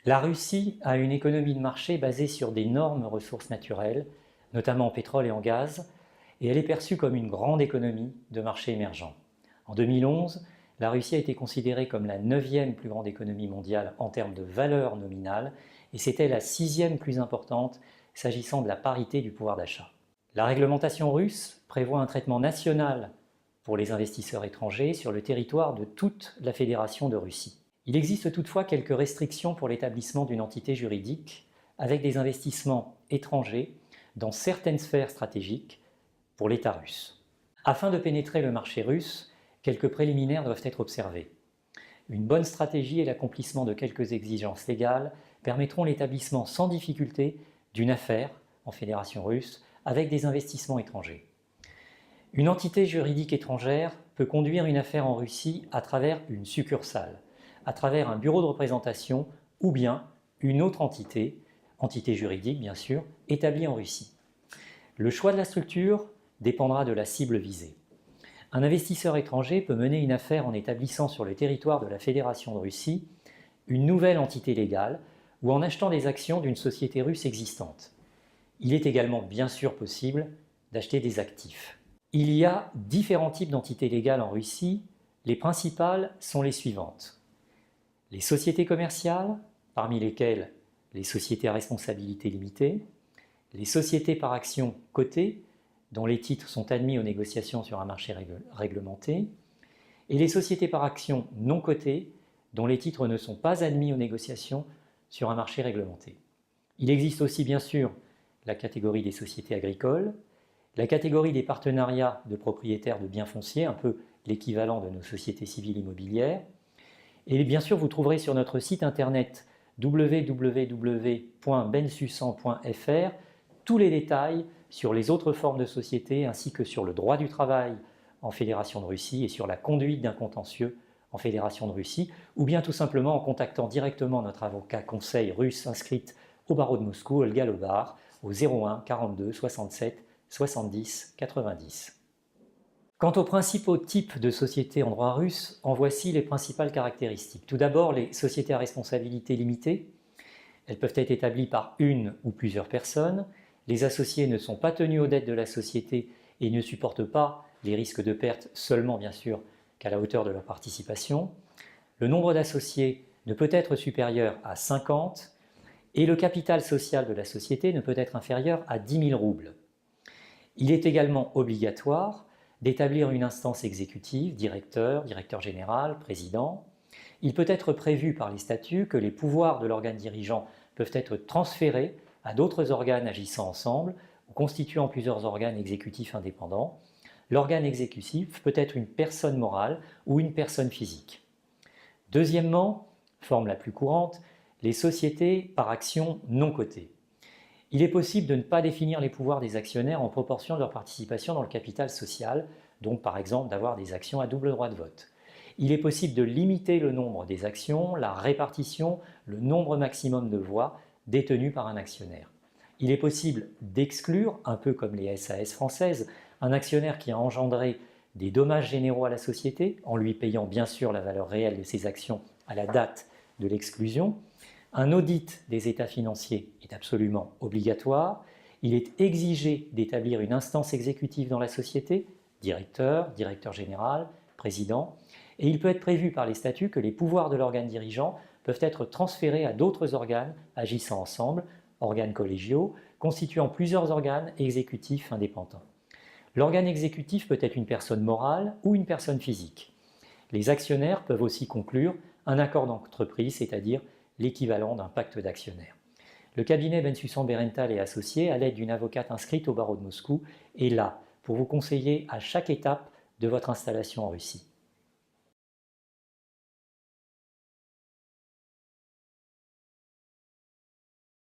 La Russie a une économie de marché basée sur d'énormes ressources naturelles, notamment en pétrole et en gaz, et elle est perçue comme une grande économie de marché émergent. En 2011, la Russie a été considérée comme la 9e plus grande économie mondiale en termes de valeur nominale, et c'était la 6e plus importante s'agissant de la parité du pouvoir d'achat. La réglementation russe prévoit un traitement national pour les investisseurs étrangers sur le territoire de toute la Fédération de Russie. Il existe toutefois quelques restrictions pour l'établissement d'une entité juridique avec des investissements étrangers dans certaines sphères stratégiques pour l'État russe. Afin de pénétrer le marché russe, quelques préliminaires doivent être observés. Une bonne stratégie et l'accomplissement de quelques exigences légales permettront l'établissement sans difficulté d'une affaire en Fédération russe avec des investissements étrangers. Une entité juridique étrangère peut conduire une affaire en Russie à travers une succursale, à travers un bureau de représentation ou bien une autre entité juridique bien sûr, établie en Russie. Le choix de la structure dépendra de la cible visée. Un investisseur étranger peut mener une affaire en établissant sur le territoire de la Fédération de Russie une nouvelle entité légale ou en achetant des actions d'une société russe existante. Il est également bien sûr possible d'acheter des actifs. Il y a différents types d'entités légales en Russie. Les principales sont les suivantes. Les sociétés commerciales, parmi lesquelles les sociétés à responsabilité limitée, les sociétés par actions cotées, dont les titres sont admis aux négociations sur un marché réglementé, et les sociétés par actions non cotées, dont les titres ne sont pas admis aux négociations sur un marché réglementé. Il existe aussi bien sûr la catégorie des sociétés agricoles, la catégorie des partenariats de propriétaires de biens fonciers, un peu l'équivalent de nos sociétés civiles immobilières. Et bien sûr, vous trouverez sur notre site internet www.bensusan.fr tous les détails sur les autres formes de sociétés ainsi que sur le droit du travail en Fédération de Russie et sur la conduite d'un contentieux en Fédération de Russie, ou bien tout simplement en contactant directement notre avocat conseil russe inscrite au barreau de Moscou, Olga Lobar, au 01 42 67 70 90. Quant aux principaux types de sociétés en droit russe, en voici les principales caractéristiques. Tout d'abord, les sociétés à responsabilité limitée. Elles peuvent être établies par une ou plusieurs personnes. Les associés ne sont pas tenus aux dettes de la société et ne supportent pas les risques de perte seulement, bien sûr, qu'à la hauteur de leur participation. Le nombre d'associés ne peut être supérieur à 50 et le capital social de la société ne peut être inférieur à 10 000 roubles. Il est également obligatoire d'établir une instance exécutive, directeur, directeur général, président. Il peut être prévu par les statuts que les pouvoirs de l'organe dirigeant peuvent être transférés à d'autres organes agissant ensemble ou constituant plusieurs organes exécutifs indépendants. L'organe exécutif peut être une personne morale ou une personne physique. Deuxièmement, forme la plus courante, les sociétés par actions non cotées. Il est possible de ne pas définir les pouvoirs des actionnaires en proportion de leur participation dans le capital social, donc par exemple d'avoir des actions à double droit de vote. Il est possible de limiter le nombre des actions, la répartition, le nombre maximum de voix détenues par un actionnaire. Il est possible d'exclure, un peu comme les SAS françaises, un actionnaire qui a engendré des dommages généraux à la société, en lui payant bien sûr la valeur réelle de ses actions à la date de l'exclusion. Un audit des états financiers est absolument obligatoire. Il est exigé d'établir une instance exécutive dans la société, directeur, directeur général, président, et il peut être prévu par les statuts que les pouvoirs de l'organe dirigeant peuvent être transférés à d'autres organes agissant ensemble, organes collégiaux, constituant plusieurs organes exécutifs indépendants. L'organe exécutif peut être une personne morale ou une personne physique. Les actionnaires peuvent aussi conclure un accord d'entreprise, c'est-à-dire l'équivalent d'un pacte d'actionnaires. Le cabinet Bensusan Berenthal et associés, à l'aide d'une avocate inscrite au barreau de Moscou, est là pour vous conseiller à chaque étape de votre installation en Russie.